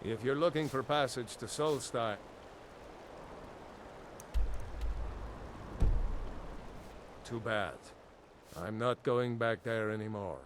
If you're looking for passage to Solstheim... Too bad. I'm not going back there anymore.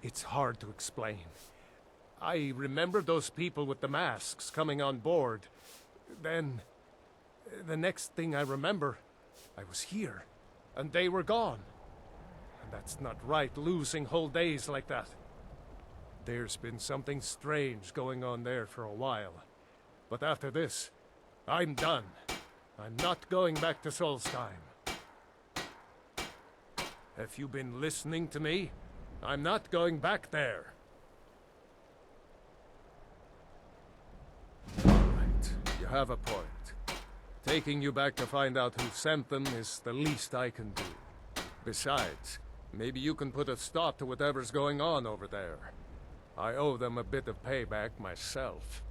It's hard to explain. I remember those people with the masks coming on board. Then... the next thing I remember, I was here, and they were gone. And that's not right, losing whole days like that. There's been something strange going on there for a while. But after this, I'm done. I'm not going back to Solstheim. Have you been listening to me? I'm not going back there. All right, you have a point. Taking you back to find out who sent them is the least I can do. Besides, maybe you can put a stop to whatever's going on over there. I owe them a bit of payback myself.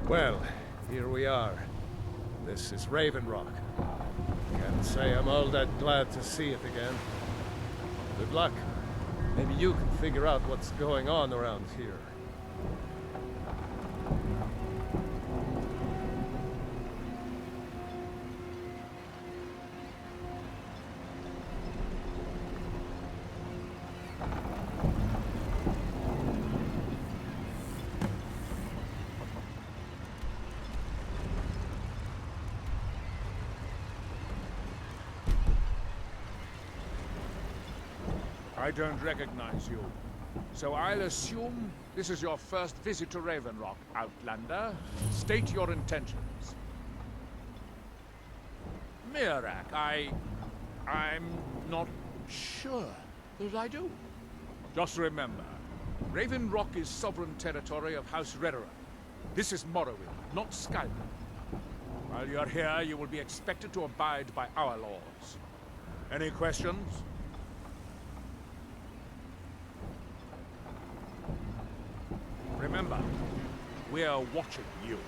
Well, here we are. This is Raven Rock. Can't say I'm all that glad to see it again. Good luck. Maybe you can figure out what's going on around here. I don't recognize you. So I'll assume this is your first visit to Raven Rock, Outlander. State your intentions. Miraak, I'm not sure that I do. Just remember, Raven Rock is sovereign territory of House Rederer. This is Morrowind, not Skyrim. While you're here, you will be expected to abide by our laws. Any questions? Remember, we're watching you.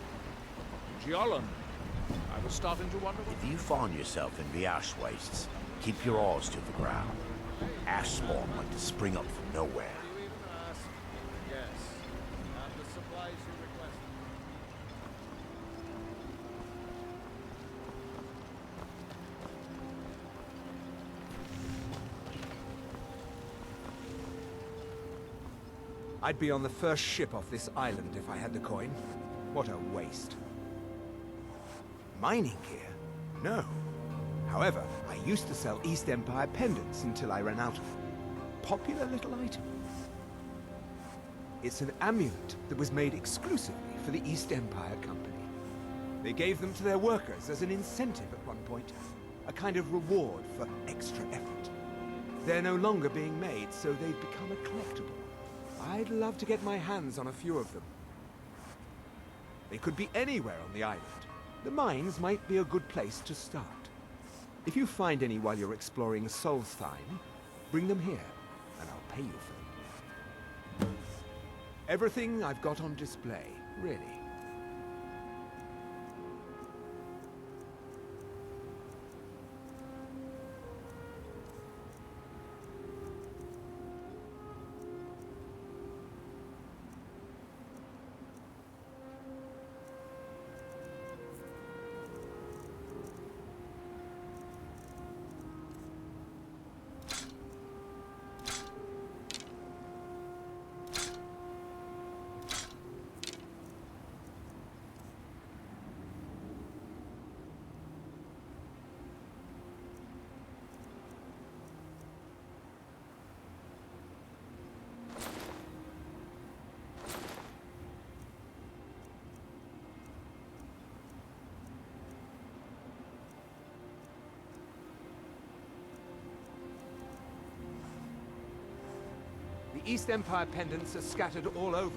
Giolland, I was starting to wonder what... If you find yourself in the ash wastes, keep your eyes to the ground. Ash spawn like to spring up from nowhere. You even ask? Yes. Have the supplies you requested. I'd be on the first ship off this island if I had the coin. What a waste. Mining gear? No. However, I used to sell East Empire pendants until I ran out of them. Popular little item. It's an amulet that was made exclusively for the East Empire Company. They gave them to their workers as an incentive at one point. A kind of reward for extra effort. They're no longer being made, so they've become a collectible. I'd love to get my hands on a few of them. They could be anywhere on the island. The mines might be a good place to start. If you find any while you're exploring Solstheim, bring them here, and I'll pay you for them. Everything I've got on display, really. The East Empire pendants are scattered all over,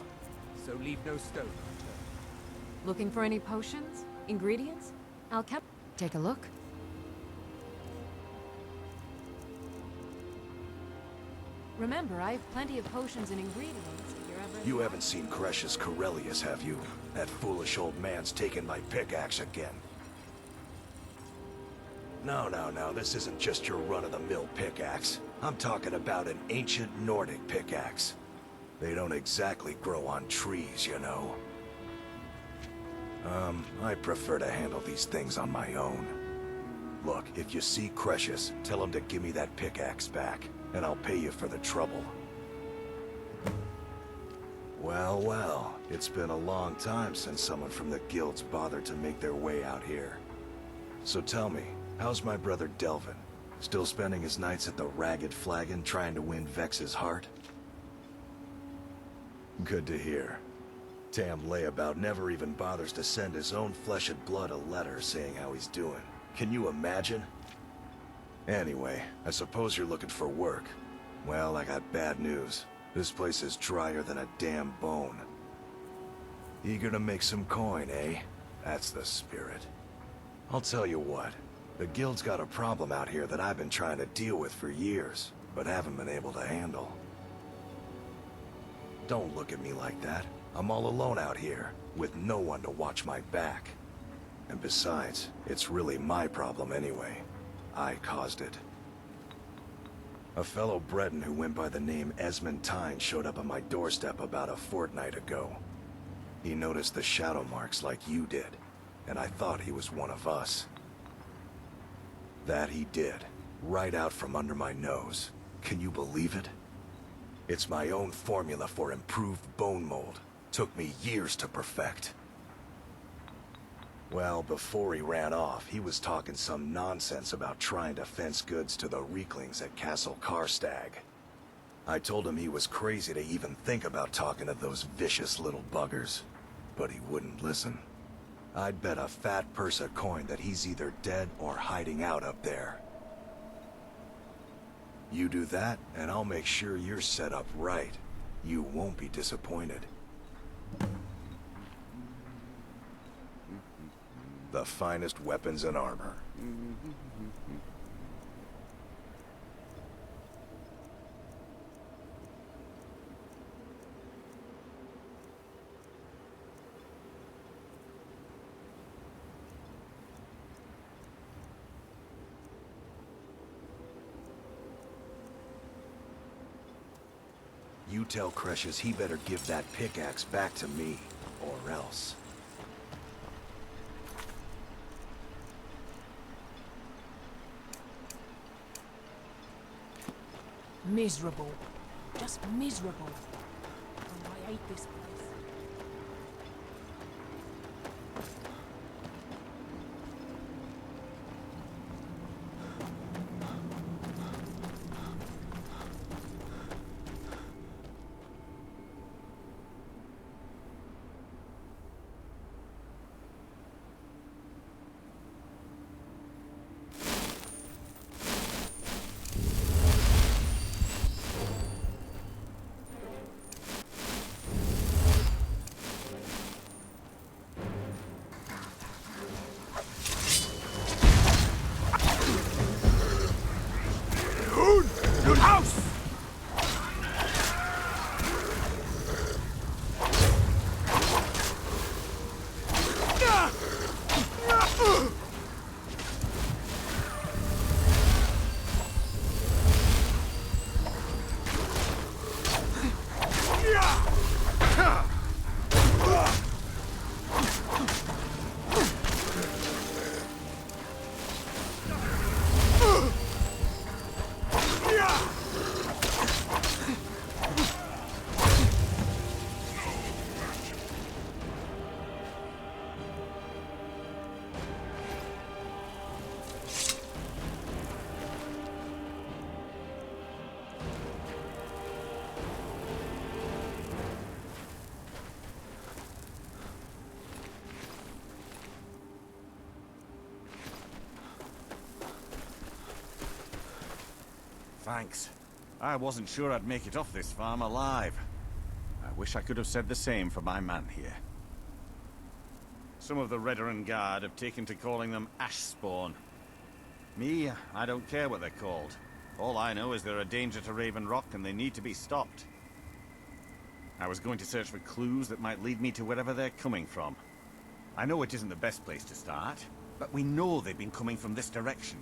so leave no stone unturned. Looking for any potions? Ingredients? Take a look. Remember, I have plenty of potions and ingredients if you're ever... You haven't seen Crush's Corellius, have you? That foolish old man's taken my pickaxe again. No, this isn't just your run-of-the-mill pickaxe. I'm talking about an ancient Nordic pickaxe. They don't exactly grow on trees, you know. I prefer to handle these things on my own. Look, if you see Crush's, tell him to give me that pickaxe back, and I'll pay you for the trouble. Well, it's been a long time since someone from the guilds bothered to make their way out here. So tell me, how's my brother Delvin? Still spending his nights at the Ragged Flagon trying to win Vex's heart? Good to hear. Tam Layabout never even bothers to send his own flesh and blood a letter saying how he's doing. Can you imagine? Anyway, I suppose you're looking for work. Well, I got bad news. This place is drier than a damn bone. Eager to make some coin, eh? That's the spirit. I'll tell you what. The guild's got a problem out here that I've been trying to deal with for years, but haven't been able to handle. Don't look at me like that. I'm all alone out here, with no one to watch my back. And besides, it's really my problem anyway. I caused it. A fellow Breton who went by the name Esmond Tyne showed up on my doorstep about a fortnight ago. He noticed the shadow marks like you did, and I thought he was one of us. That he did, right out from under my nose. Can you believe it? It's my own formula for improved bone mold. Took me years to perfect. Well, before he ran off, he was talking some nonsense about trying to fence goods to the Reeklings at Castle Karstag. I told him he was crazy to even think about talking to those vicious little buggers, but he wouldn't listen. I'd bet a fat purse of coin that he's either dead or hiding out up there. You do that, and I'll make sure you're set up right. You won't be disappointed. The finest weapons and armor. You tell Crush's he better give that pickaxe back to me, or else. Miserable. Just miserable. Oh, I hate this place. Thanks. I wasn't sure I'd make it off this farm alive. I wish I could have said the same for my man here. Some of the Redoran Guard have taken to calling them Ashspawn. Me, I don't care what they're called. All I know is they're a danger to Raven Rock and they need to be stopped. I was going to search for clues that might lead me to wherever they're coming from. I know it isn't the best place to start, but we know they've been coming from this direction.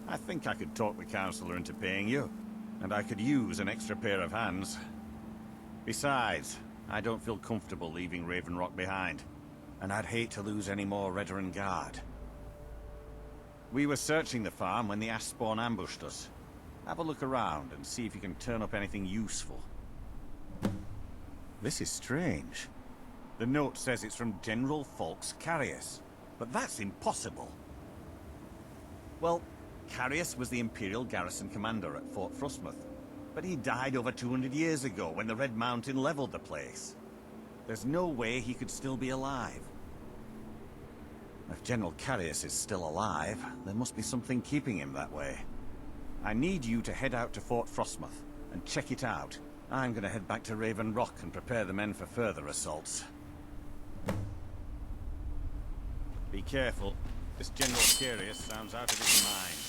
I think I could talk the Councillor into paying you, and I could use an extra pair of hands. Besides, I don't feel comfortable leaving Raven Rock behind, and I'd hate to lose any more Redoran Guard. We were searching the farm when the Ashspawn ambushed us. Have a look around and see if you can turn up anything useful. This is strange. The note says it's from General Falk's Carius, but that's impossible. Well, Carius was the Imperial garrison commander at Fort Frostmoth, but he died over 200 years ago when the Red Mountain leveled the place. There's no way he could still be alive. If General Carius is still alive, there must be something keeping him that way. I need you to head out to Fort Frostmoth and check it out. I'm gonna head back to Raven Rock and prepare the men for further assaults. Be careful. This General Carius sounds out of his mind.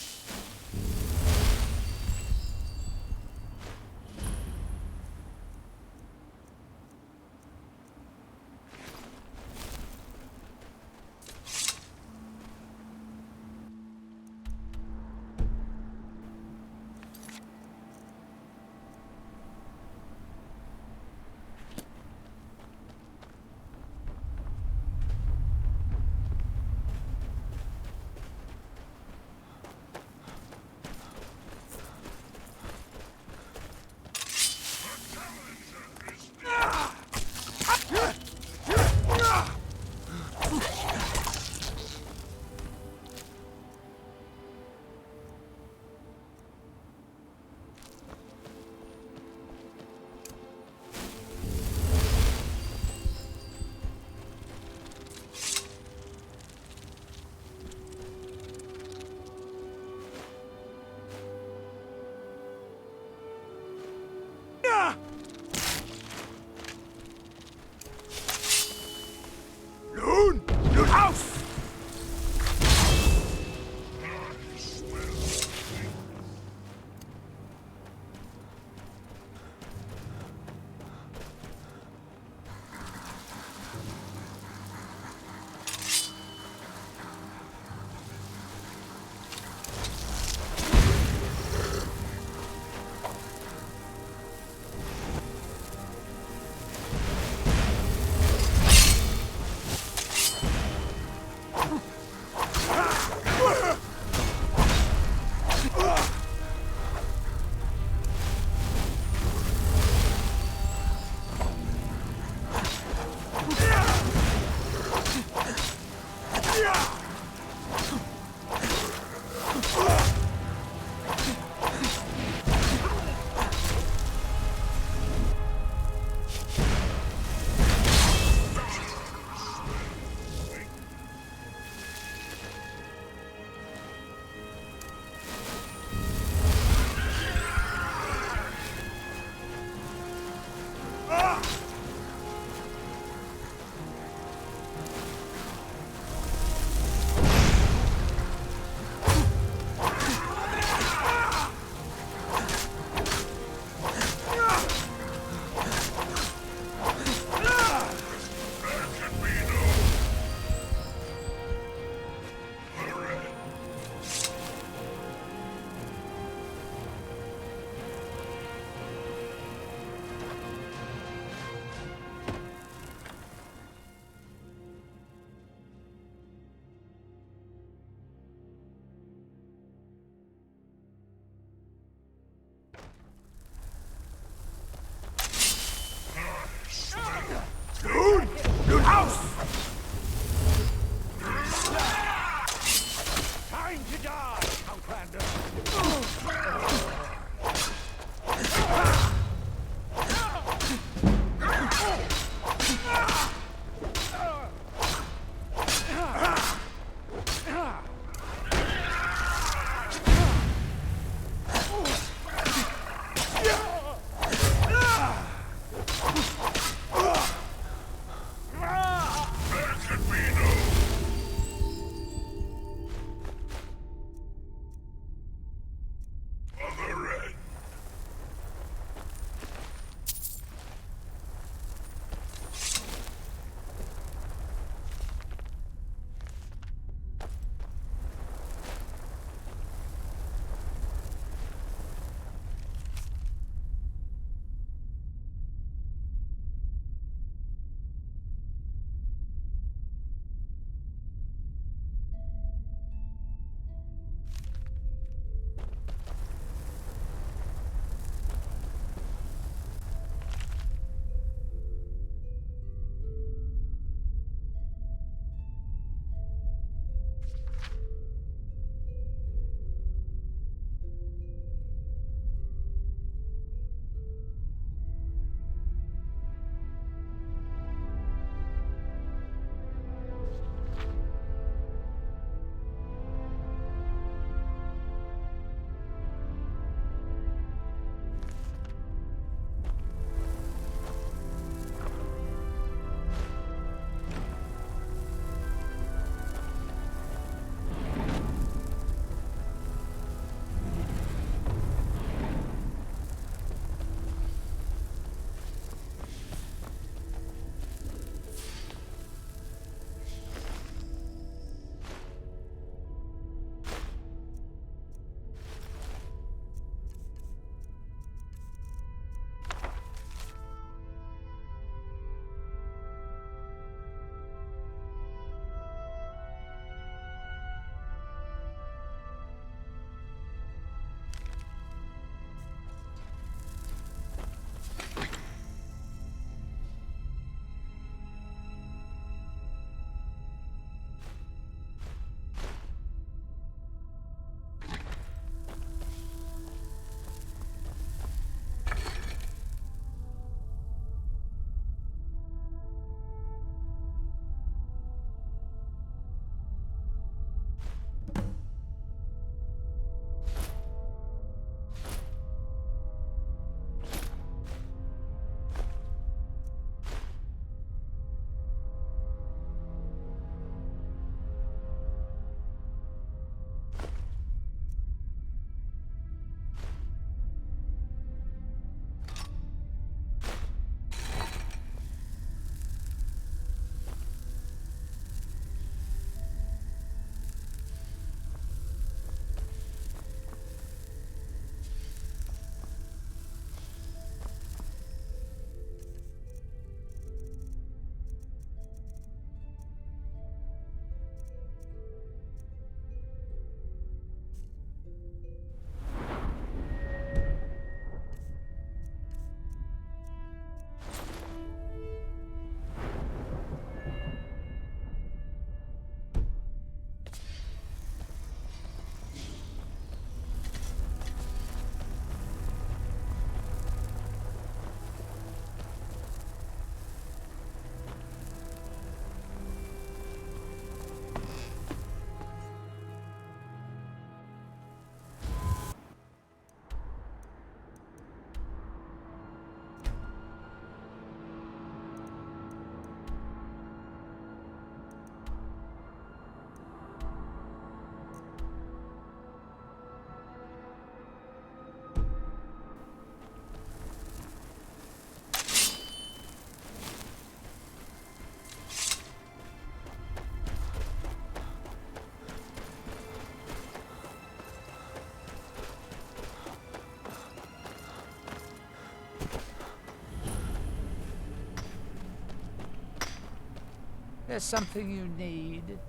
There's something you need?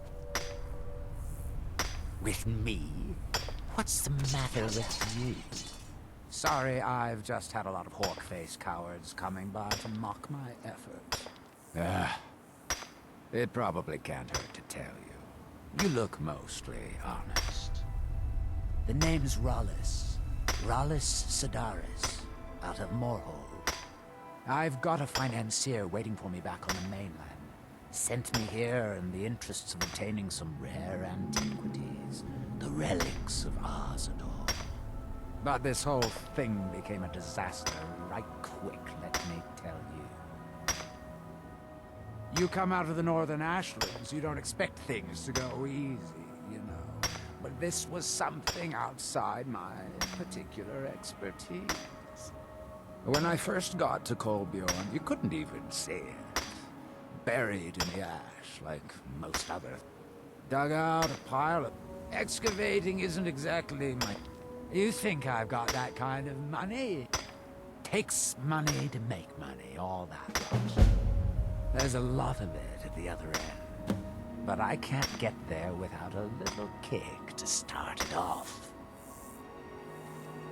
With me? What's the matter with you? Sorry, I've just had a lot of hawk-faced cowards coming by to mock my efforts. It probably can't hurt to tell you. You look mostly honest. The name's Rollis. Rollis Sedaris, out of Moorhold. I've got a financier waiting for me back on the mainland. Sent me here in the interests of obtaining some rare antiquities. The relics of Arzador. But this whole thing became a disaster right quick, let me tell you. You come out of the Northern Ashlands, you don't expect things to go easy, you know. But this was something outside my particular expertise. When I first got to Kolbjorn, you couldn't even see it. Buried in the ash, like most others. Dug out a pile of... Excavating isn't exactly my... You think I've got that kind of money? Takes money to make money, all that lot. There's a lot of it at the other end. But I can't get there without a little kick to start it off.